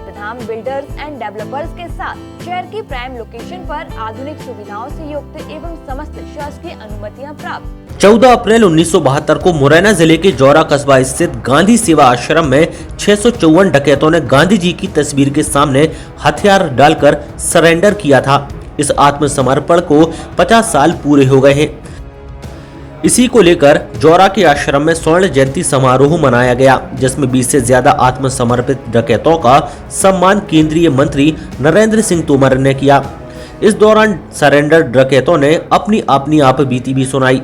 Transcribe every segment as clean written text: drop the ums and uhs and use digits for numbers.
Satyadham builders and developers के साथ शहर की प्राइम लोकेशन पर आधुनिक सुविधाओं से युक्त एवं समस्त शासकीय अनुमतियां प्राप्त। 14 अप्रैल 1972 को मुरैना जिले के जौरा कस्बा स्थित गांधी सेवा आश्रम में 654 डकैतों ने गांधी जी की तस्वीर के सामने हथियार डालकर सरेंडर किया था। इस आत्मसमर्पण को 50 साल पूरे हो गए हैं। इसी को लेकर जौरा के आश्रम में स्वर्ण जयंती समारोह मनाया गया, जिसमें 20 से ज्यादा आत्मसमर्पित डकैतों का सम्मान केंद्रीय मंत्री नरेंद्र सिंह तोमर ने किया। इस दौरान सरेंडर डकैतों ने अपनी आप बीती भी सुनाई।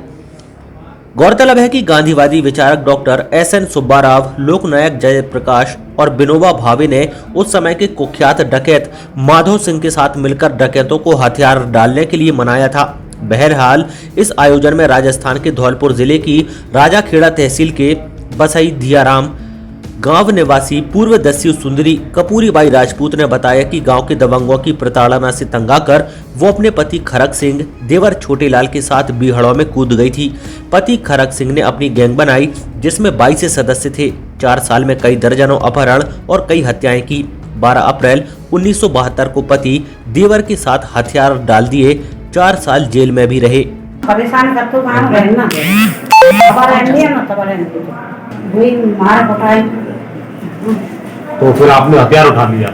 गौरतलब है कि गांधीवादी विचारक डॉक्टर SN सुब्बा राव, लोकनायक जयप्रकाश और विनोबा भावे ने उस समय के कुख्यात डकैत माधव सिंह के साथ मिलकर डकैतों को हथियार डालने के लिए मनाया था। बहरहाल इस आयोजन में राजस्थान के धौलपुर जिले की राजाखेड़ा तहसील के बसई दियाराम गांव निवासी पूर्व दस्यु सुंदरी कपूरीबाई राजपूत ने बताया कि गांव के दबंगों की प्रताड़ना से तंग आकर वो अपने पति खरक सिंह, देवर छोटे लाल के साथ बीहड़ों में कूद गई थी। पति खरक सिंह ने अपनी गैंग बनाई, जिसमें 22 सदस्य थे। 4 साल में कई दर्जनों अपहरण और कई हत्याएं की। 12 अप्रैल 1972 को पति देवर के साथ हथियार डाल दिए। 4 साल जेल में भी रहे। परेशान करते काम रहना तो फिर आपने हथियार उठा लिया।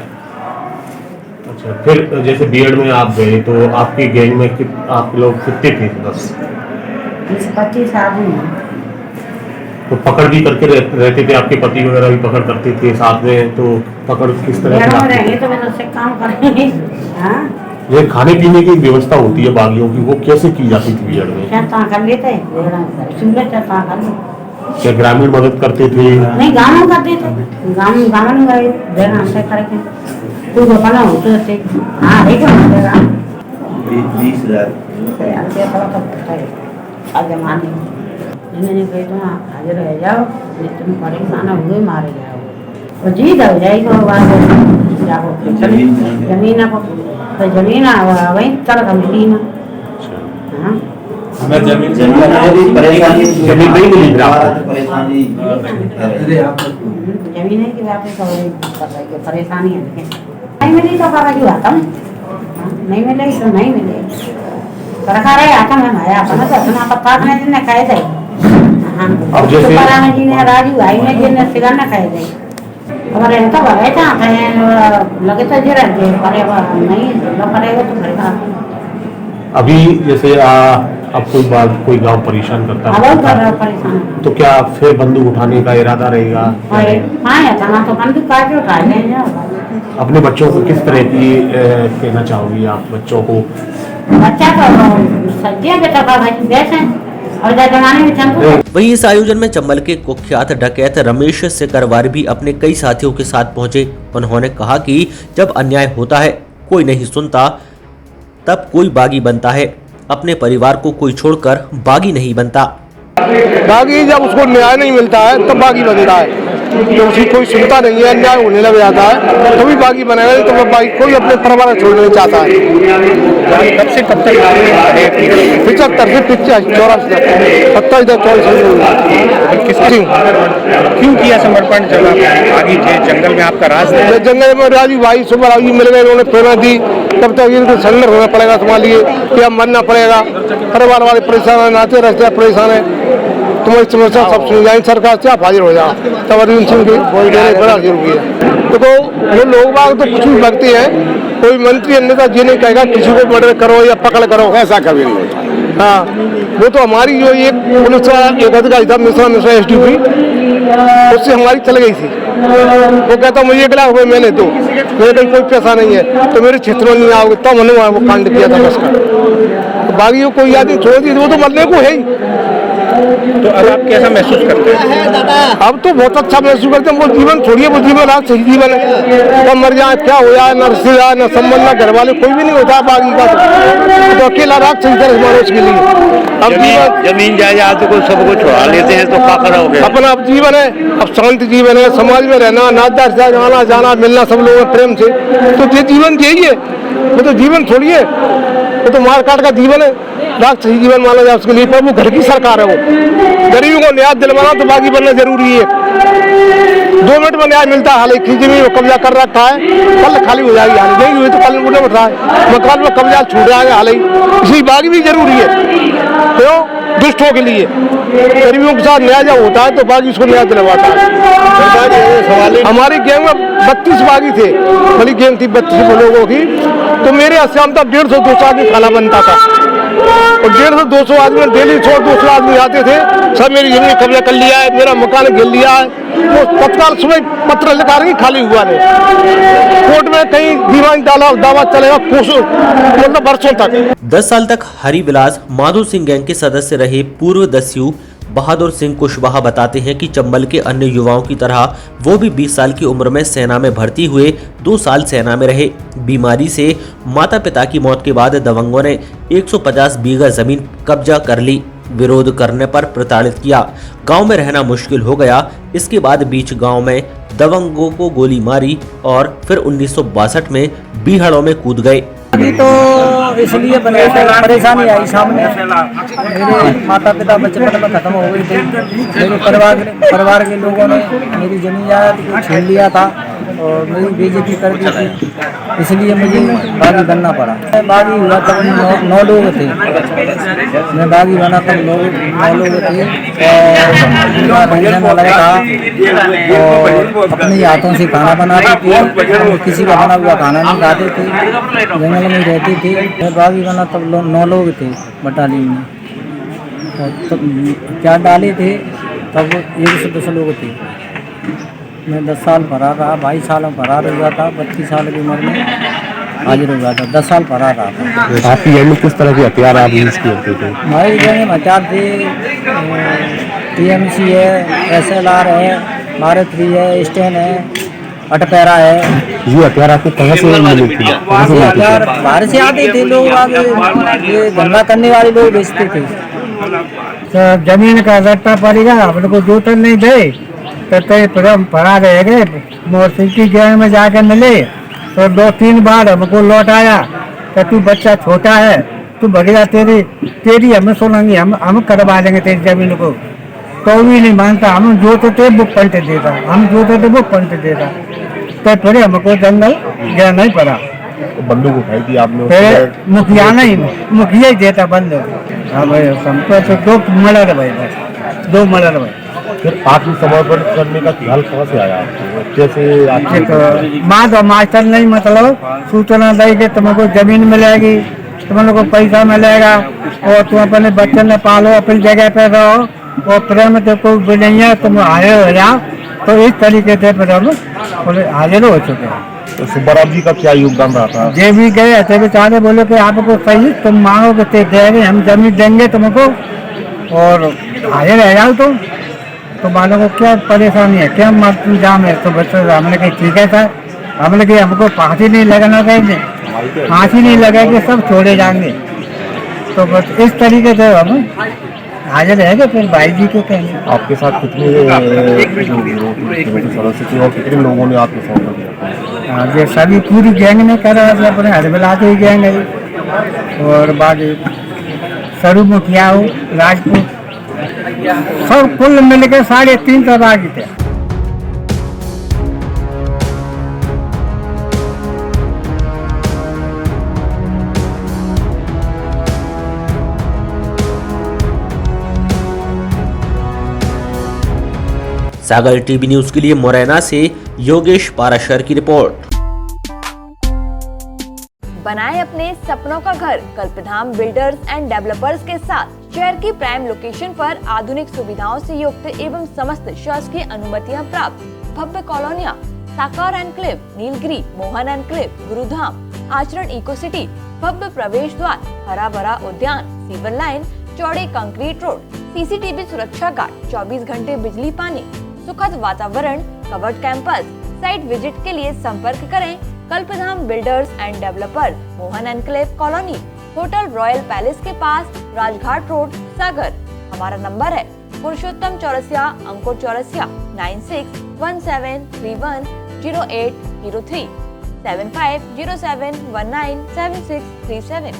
अच्छा, फिर जैसे बीएड में आप गए तो आपकी गैंग में आप लोग कितने थे? 25 आदमी। तो पकड़ भी करके रहते थे, आपके पति वगैरह भी पकड़ करते थे साथ में, तो पकड़ किस तरह से रहेंगे तो वैसे काम करेंगे। हाँ, ये खाने पीने की व्यवस्था होती है बागियों की, वो कैसे की जाती थी बीएड में? कर लेते क्या ग्रामीण मदद करते थे? नहीं, गाँव करते थे। गाँव में गए देना से करके तू बना होते थे। हाँ, देखो ना 20,000 जमाने में मैंने कही तो हाजिर रह जाओ, नहीं तुम परेशान हुए मारे जाओ। तो जीत हो जाएगी जाओ जमीन को, तो जमीन वहीं तड़क मिली ना। हाँ, हमें जमीन परेशानी नहीं मिली परेशानी जमीन है कि परेशानी है। नहीं मिली तो कागज हुआ था, नहीं मिले तो नहीं मिले। सरकार आता मैं आया अपना तो अपना पत्ता ने खाए थे। हाँ, जी ने राजू भाई ने जी ने सिगा न खाए थे। अगर इनका भरे चाहते हैं लगे तो जी रहते परे नहीं पड़ेगा तो फिर अभी जैसे अब कोई गांव परेशान करता है परेशान, तो क्या फिर बंदूक उठाने का इरादा रहेगा? हाँ, तो बंदूक काट उठा लेंगे। अपने बच्चों को किस तरह की कहना चाहोगी आप बच्चों को? बच्चा तो सज्जे बेटा का भाई बेच है और जमाने में चंपू। वहीं इस आयोजन में चंबल के कुख्यात डकैत रमेश सिकरवार भी अपने कई साथियों के साथ पहुंचे। उन्होंने कहा कि जब अन्याय होता है, कोई नहीं सुनता, तब कोई बागी बनता है। अपने परिवार को कोई छोड़कर बागी नहीं बनता। बागी जब उसको न्याय नहीं मिलता है तब बागी बनता है। तो उसी कोई सुनता नहीं है, अन्याय होने लग जाता है तभी बागी बनेगा। तो वो बागी कोई अपने परिवार छोड़ना नहीं चाहता है। कब से कब तक? 75 से 84 तक 27 क्यों किया समर्पण? जब आप आगे थे जंगल में, आपका राज था। जंगल में राजू भाई सुबह राजू मिल गए, उन्होंने प्रेरणा दी तब तक इनको संघर्ष होना पड़ेगा तुम्हारे लिए, क्या मरना पड़ेगा। परिवार वाले परेशान है, नाते रस्ते परेशान है, तुम्हारी समस्या सब सुन जाएंगे सरकार से, आप हाजिर हो जाओ। तब अर्जुन सिंह की वोट देने बड़ा जरूरी है। देखो वो लोग बाग तो कुछ भी लगते हैं, कोई मंत्री अन्यथा ये नहीं कहेगा किसी को मर्डर करो या पकड़ करो, ऐसा कभी नहीं होता। हाँ, वो तो हमारी जो एक पुलिस एक अधिकारी था मिश्रा SDP, उससे हमारी चल गई थी। वो कहता मुझे 1 लाख रुपये मैंने दो, मेरे कोई पैसा नहीं है तो मेरे क्षेत्र में नहीं आओगे, तब हमने वो कांड किया था बस का। तो बागी को कोई आदमी छोड़ दी, वो तो मरने को है ही। तो अब आप कैसा महसूस करते हैं? अब तो बहुत अच्छा महसूस करते हैं। वो जीवन छोड़िए, वो जीवन आज सही जीवन है। कब मर जाए, क्या हो जाए, न रिश्तेदार न संबंध न घर वाले, कोई भी नहीं होता बागी का। तो अकेला रात सही तरह मानो के लिए। अब जमीन जायदाद को सबको छुड़ा लेते हैं तो क्या करोगे? अपना अब जीवन है, अब शांति जीवन है, समाज में रहना, नाचदार से आना जाना मिलना सब लोगों में प्रेम से, तो ये जीवन यही है। वो तो जीवन छोड़िए, वो तो मार काट का जीवन है। लाख सही जीवन माना जाए उसके लिए, पर वो घर की सरकार है। वो गरीबों को न्याय दिलवाना तो बागी बनना जरूरी है। 2 मिनट में न्याय मिलता है। हाल की जमीन में कब्जा कर रखा है, कल खाली हो जाएगी। हाल नहीं हुई तो कल उन्हें उठ रहा है, मकान में कब्जा छूट जाएगा। हाल इसलिए बागी भी जरूरी है, क्यों? दुष्टों के लिए गरीबों के साथ न्याय जब होता है तो बागी उसको न्याय दिलवाता है। हमारी गैंग में 32 बागी थे, बड़ी गैंग थी 32 लोगों की। तो मेरे आश्रम तक 150-200 आदमी खाना बनता था और 150-200 आदमी डेली 100-200 आदमी आते थे। सब मेरी जमीन कब्जा कर लिया है, मेरा मकान गिर लिया है। वो तत्काल सुबह पत्र लिखा रही खाली हुआ नहीं, कोर्ट में कहीं दीवानी दावा चलेगा मतलब वर्षों तक। 10 साल तक हरिविलास माधो सिंह गैंग के सदस्य रहे पूर्व दस्यु बहादुर सिंह कुशवाहा बताते हैं कि चंबल के अन्य युवाओं की तरह वो भी 20 साल की उम्र में सेना में भर्ती हुए, 2 साल सेना में रहे। बीमारी से माता पिता की मौत के बाद दबंगों ने 150 बीघा जमीन कब्जा कर ली। विरोध करने पर प्रताड़ित किया, गांव में रहना मुश्किल हो गया। इसके बाद बीच गांव में दबंगों को गोली मारी और फिर 1962 में बीहड़ों में कूद गए। अभी तो इसलिए परेशानी आई सामने। मेरे माता पिता बचपन में खत्म हो गए थे। मेरे परिवार के लोगों ने मेरी जमीन जायदाद को छीन लिया था और मेरी बेइज्जती कर दी थी, इसलिए मुझे बागी बनना पड़ा। मैं बागी हुआ तब 9 लोग थे, मैं बागी बना तब 9 लोग थे और लगा था और अपने हाथों से खाना बनाते थे, किसी का बना हुआ खाना नहीं खाते थे, जंगल में रहते थे। मैं बागी बना तब 9 लोग थे बटालियन में और तब क्या डाले थे तब 110 लोग थे। मैं 10 साल फरार रहा, 22 साल में फरार हुआ था, 32 साल की उम्र में हाजिर हो गया था। 10 साल फरार रहा था। आपकी गैंग में किस तरह के हथियार आप यूज करते थे? हमारी गैंग में हथियार थे, TMC है, SLR है, मारुति है, स्टैन है, अटपैरा है। ये हथियार आपको कहाँ से मिले थे? ये हथियार बाहर से आते थे लोग, ये धंधा करने वाले लोग बेचते थे। तो जमीन का रट्टा पड़ेगा, अपने को जोतन नहीं दे तो हम फरा रह गए। मोरसिंह की गैंग में जाकर मिले तो 2-3 बार हमको लौट आया कि तू बच्चा छोटा है, तू बढ़िया तेरी हमें सुनेंगे, हम करवा देंगे तेरी जमीन को। तो भी नहीं मानता, हम जोतते वो पलट देता, हम जोतते वो पलट देता। तो फिर हमको जंगल गया नहीं पड़ा। बंदूक उठाई थी आपने? मुखिया ही देता बंदूक। हाँ भाई, हमको तो 2 मर्डर भाई, बस 2 मर्डर भाई। फिर आपकी समर्पण करने का ख्याल कहाँ से आया आपको? कैसे आपके तो मास्टर नहीं मतलब सूचना दी कि तुमको जमीन मिलेगी, तुम लोग को पैसा मिलेगा और तुम अपने बच्चे ने पालो, अपनी जगह पे रहो और प्रेम तो कोई बिल्डिंग तुम हाजिर हो जाओ। तो इस तरीके से फिर हम हाजिर हो चुके हैं। तो सुब्बाराव जी का क्या योगदान रहा था? जे भी गए थे बेचारे, बोले कि आपको सही तुम मांगोगे तो देंगे, हम जमीन देंगे तुमको और हाजिर रह जाओ तुम। तो मानो को क्या परेशानी है, क्या मत जाम है? तो बच्चों हमने कही ठीक है सर, हमने कही हमको फांसी नहीं लगाना चाहिए, फांसी नहीं लगाएंगे सब छोड़े जाएंगे। तो बस इस तरीके से हम हाजिर रहेंगे। फिर भाई जी को कहेंगे। आपके साथ कितने सदस्य थे और कितने लोगों ने आपको सौंपा दिया? ये सभी पूरी गैंग ने करा, अपने हरिविलास ही गैंग है और बाकी सरू मुखिया हो, राजपूत, सब कुल मिलकर 350 बागी थे। सागर टीवी न्यूज के लिए मुरैना से योगेश पाराशर की रिपोर्ट। बनाएं अपने सपनों का घर कल्पधाम बिल्डर्स एंड डेवलपर्स के साथ। शहर की प्राइम लोकेशन पर आधुनिक सुविधाओं से युक्त एवं समस्त शासकीय अनुमतियां प्राप्त भव्य कॉलोनियां, साकार एनक्लेव, नीलगिरी, मोहन एनक्लेव, गुरुधाम, आचरण इको सिटी, भव्य प्रवेश द्वार, हरा भरा उद्यान, सीवर लाइन, चौड़े कंक्रीट रोड, CCTV सुरक्षा गार्ड, 24 घंटे बिजली पानी, सुखद वातावरण, कवर्ड कैंपस। साइट विजिट के लिए संपर्क करें Kalpdham builders and developers, Mohan enclave colony, hotel royal palace के पास, राजघाट रोड, सागर। हमारा नंबर है पुरुषोत्तम चौरसिया, अंकुर चौरसिया, 9617310803, 7507197637।